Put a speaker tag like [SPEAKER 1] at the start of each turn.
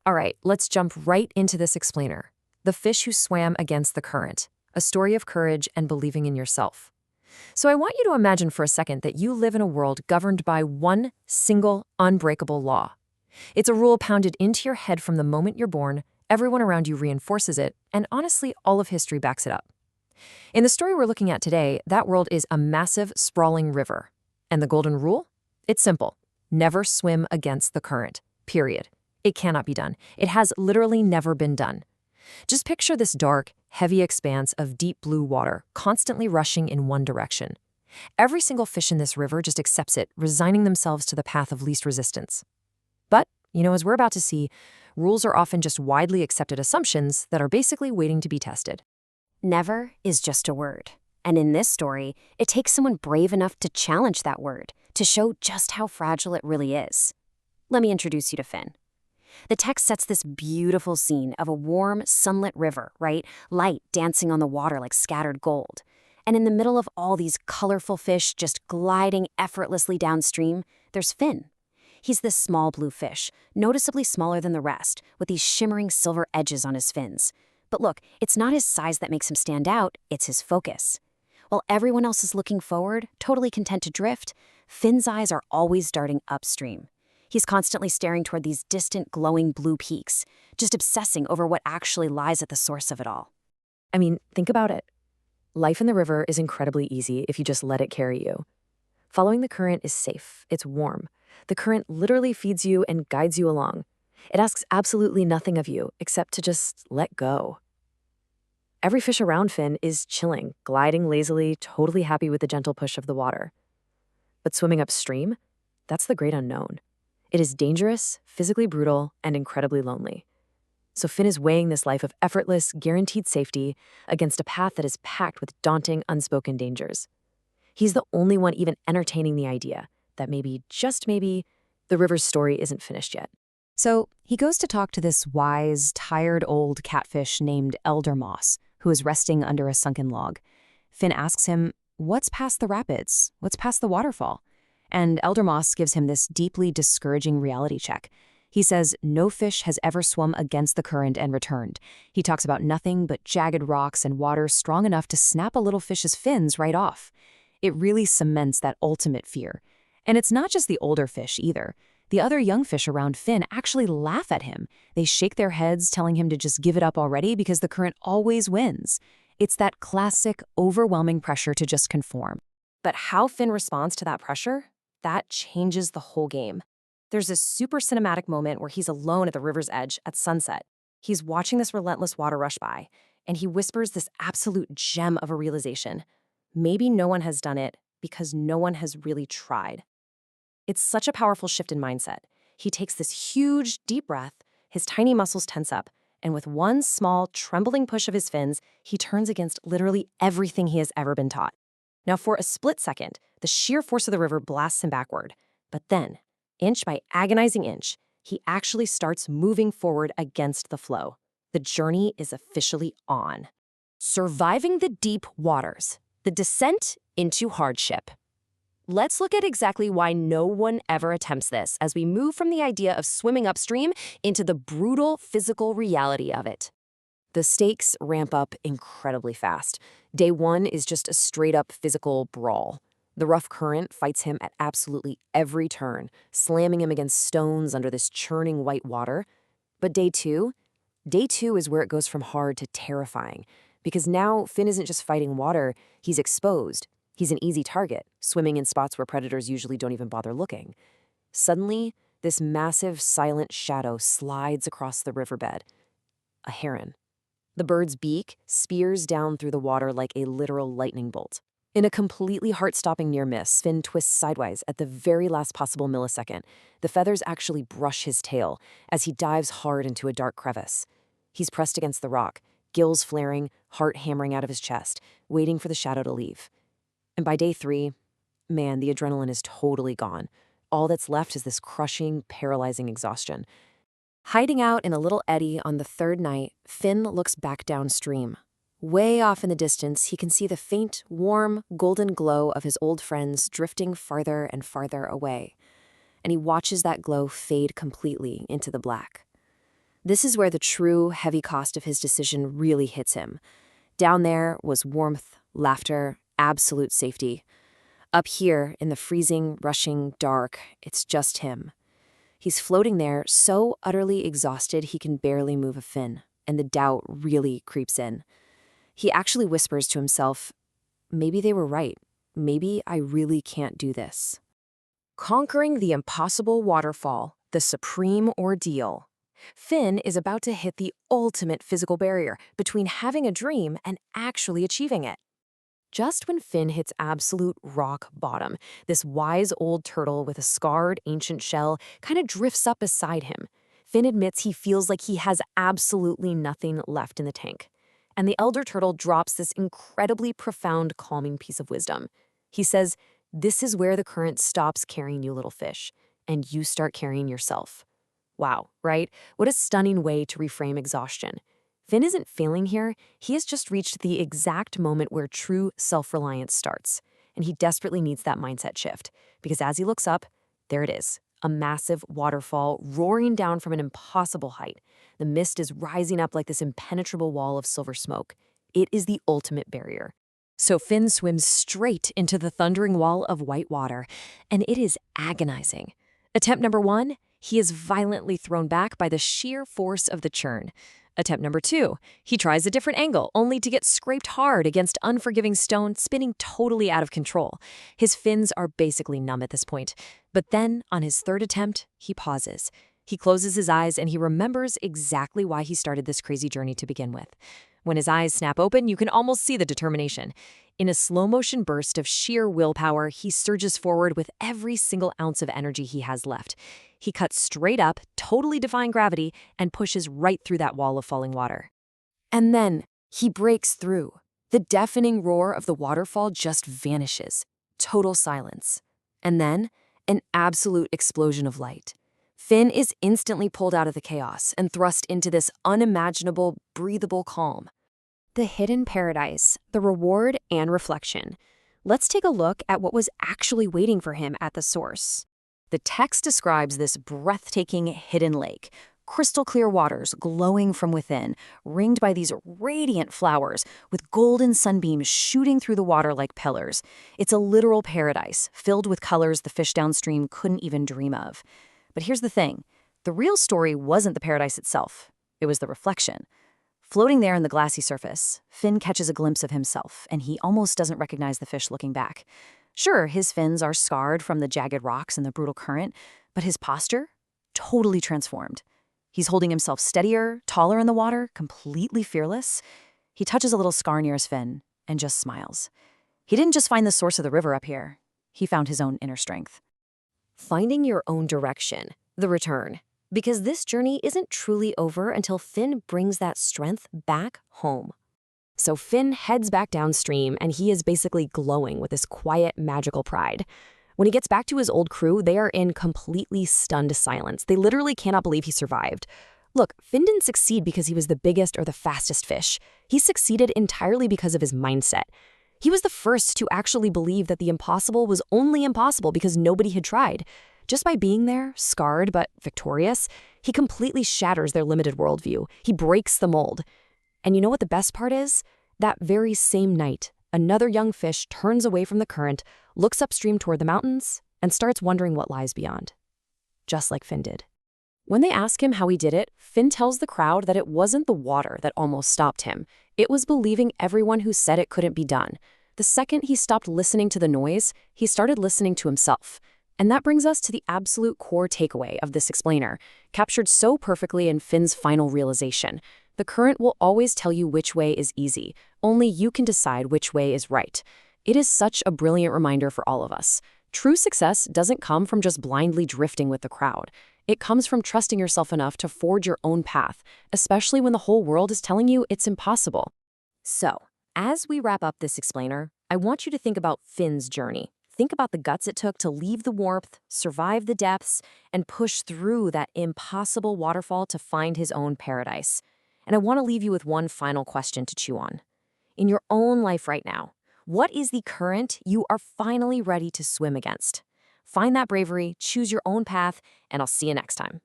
[SPEAKER 1] All right, let's jump right into this explainer. The fish who swam against the current, a story of courage and believing in yourself. So I want you to imagine for a second that you live in a world governed by one single, unbreakable law. It's a rule pounded into your head from the moment you're born, everyone around you reinforces it, and honestly, all of history backs it up. In the story we're looking at today, that world is a massive, sprawling river. And the golden rule? It's simple. Never swim against the current. Period. It cannot be done. It has literally never been done. Just picture this dark, heavy expanse of deep blue water constantly rushing in one direction. Every single fish in this river just accepts it, resigning themselves to the path of least resistance. But, as we're about to see, rules are often just widely accepted assumptions that are basically waiting to be tested.
[SPEAKER 2] Never is just a word. And in this story, it takes someone brave enough to challenge that word, to show just how fragile it really is. Let me introduce you to Finn. The text sets this beautiful scene of a warm, sunlit river, right? Light dancing on the water like scattered gold. And in the middle of all these colorful fish just gliding effortlessly downstream, there's Finn. He's this small blue fish, noticeably smaller than the rest, with these shimmering silver edges on his fins. But look, it's not his size that makes him stand out, it's his focus. While everyone else is looking forward, totally content to drift, Finn's eyes are always darting upstream. He's constantly staring toward these distant, glowing blue peaks, just obsessing over what actually lies at the source of it all.
[SPEAKER 1] I mean, think about it. Life in the river is incredibly easy if you just let it carry you. Following the current is safe, it's warm. The current literally feeds you and guides you along. It asks absolutely nothing of you except to just let go. Every fish around Finn is chilling, gliding lazily, totally happy with the gentle push of the water. But swimming upstream? That's the great unknown. It is dangerous, physically brutal, and incredibly lonely. So Finn is weighing this life of effortless, guaranteed safety against a path that is packed with daunting, unspoken dangers. He's the only one even entertaining the idea that maybe, just maybe, the river's story isn't finished yet.
[SPEAKER 2] So he goes to talk to this wise, tired old catfish named Elder Moss, who is resting under a sunken log. Finn asks him, "What's past the rapids? What's past the waterfall?" And Elder Moss gives him this deeply discouraging reality check. He says no fish has ever swum against the current and returned. He talks about nothing but jagged rocks and water strong enough to snap a little fish's fins right off. It really cements that ultimate fear. And it's not just the older fish either. The other young fish around Finn actually laugh at him. They shake their heads, telling him to just give it up already because the current always wins. It's that classic, overwhelming pressure to just conform.
[SPEAKER 1] But how Finn responds to that pressure? That changes the whole game. There's this super cinematic moment where he's alone at the river's edge at sunset. He's watching this relentless water rush by, and he whispers this absolute gem of a realization. Maybe no one has done it because no one has really tried. It's such a powerful shift in mindset. He takes this huge, deep breath, his tiny muscles tense up, and with one small, trembling push of his fins, he turns against literally everything he has ever been taught. Now, for a split second, the sheer force of the river blasts him backward. But then, inch by agonizing inch, he actually starts moving forward against the flow. The journey is officially on. Surviving the deep waters. The descent into hardship. Let's look at exactly why no one ever attempts this as we move from the idea of swimming upstream into the brutal physical reality of it. The stakes ramp up incredibly fast. Day one is just a straight-up physical brawl. The rough current fights him at absolutely every turn, slamming him against stones under this churning white water. But day two is where it goes from hard to terrifying, because now Finn isn't just fighting water, he's exposed. He's an easy target, swimming in spots where predators usually don't even bother looking. Suddenly, this massive, silent shadow slides across the riverbed. A heron. The bird's beak spears down through the water like a literal lightning bolt. In a completely heart-stopping near miss, Finn twists sideways at the very last possible millisecond. The feathers actually brush his tail as he dives hard into a dark crevice. He's pressed against the rock, gills flaring, heart hammering out of his chest, waiting for the shadow to leave. And by day three, man, the adrenaline is totally gone. All that's left is this crushing, paralyzing exhaustion. Hiding out in a little eddy on the third night, Finn looks back downstream. Way off in the distance, he can see the faint, warm, golden glow of his old friends drifting farther and farther away. And he watches that glow fade completely into the black. This is where the true heavy cost of his decision really hits him. Down there was warmth, laughter, absolute safety. Up here, in the freezing, rushing dark, it's just him. He's floating there, so utterly exhausted he can barely move a fin, and the doubt really creeps in. He actually whispers to himself, maybe they were right. Maybe I really can't do this. Conquering the impossible waterfall, the supreme ordeal. Finn is about to hit the ultimate physical barrier between having a dream and actually achieving it. Just when Finn hits absolute rock bottom, this wise old turtle with a scarred ancient shell kind of drifts up beside him. Finn admits he feels like he has absolutely nothing left in the tank. And the elder turtle drops this incredibly profound, calming piece of wisdom. He says, "This is where the current stops carrying you, little fish, and you start carrying yourself." Wow, right? What a stunning way to reframe exhaustion. Finn isn't failing here, he has just reached the exact moment where true self-reliance starts. And he desperately needs that mindset shift, because as he looks up, there it is, a massive waterfall roaring down from an impossible height. The mist is rising up like this impenetrable wall of silver smoke. It is the ultimate barrier. So Finn swims straight into the thundering wall of white water, and it is agonizing. Attempt number 1, he is violently thrown back by the sheer force of the churn. Attempt number 2, he tries a different angle, only to get scraped hard against unforgiving stone, spinning totally out of control. His fins are basically numb at this point. But then, on his third attempt, he pauses. He closes his eyes and he remembers exactly why he started this crazy journey to begin with. When his eyes snap open, you can almost see the determination. In a slow-motion burst of sheer willpower, he surges forward with every single ounce of energy he has left. He cuts straight up, totally defying gravity, and pushes right through that wall of falling water. And then, he breaks through. The deafening roar of the waterfall just vanishes. Total silence. And then, an absolute explosion of light. Finn is instantly pulled out of the chaos and thrust into this unimaginable, breathable calm. The hidden paradise, the reward and reflection. Let's take a look at what was actually waiting for him at the source. The text describes this breathtaking hidden lake, crystal clear waters glowing from within, ringed by these radiant flowers with golden sunbeams shooting through the water like pillars. It's a literal paradise, filled with colors the fish downstream couldn't even dream of. But here's the thing. The real story wasn't the paradise itself. It was the reflection. Floating there in the glassy surface, Finn catches a glimpse of himself, and he almost doesn't recognize the fish looking back. Sure, his fins are scarred from the jagged rocks and the brutal current, but his posture? Totally transformed. He's holding himself steadier, taller in the water, completely fearless. He touches a little scar near his fin and just smiles. He didn't just find the source of the river up here. He found his own inner strength. Finding your own direction, the return. Because this journey isn't truly over until Finn brings that strength back home. So Finn heads back downstream, and he is basically glowing with this quiet, magical pride. When he gets back to his old crew, they are in completely stunned silence. They literally cannot believe he survived. Look, Finn didn't succeed because he was the biggest or the fastest fish. He succeeded entirely because of his mindset. He was the first to actually believe that the impossible was only impossible because nobody had tried. Just by being there, scarred but victorious, he completely shatters their limited worldview. He breaks the mold. And you know what the best part is? That very same night, another young fish turns away from the current, looks upstream toward the mountains, and starts wondering what lies beyond. Just like Finn did. When they ask him how he did it, Finn tells the crowd that it wasn't the water that almost stopped him. It was believing everyone who said it couldn't be done. The second he stopped listening to the noise, he started listening to himself. And that brings us to the absolute core takeaway of this explainer, captured so perfectly in Finn's final realization. The current will always tell you which way is easy. Only you can decide which way is right. It is such a brilliant reminder for all of us. True success doesn't come from just blindly drifting with the crowd. It comes from trusting yourself enough to forge your own path, especially when the whole world is telling you it's impossible. So, as we wrap up this explainer, I want you to think about Finn's journey. Think about the guts it took to leave the warmth, survive the depths, and push through that impossible waterfall to find his own paradise. And I want to leave you with one final question to chew on. In your own life right now, what is the current you are finally ready to swim against? Find that bravery, choose your own path, and I'll see you next time.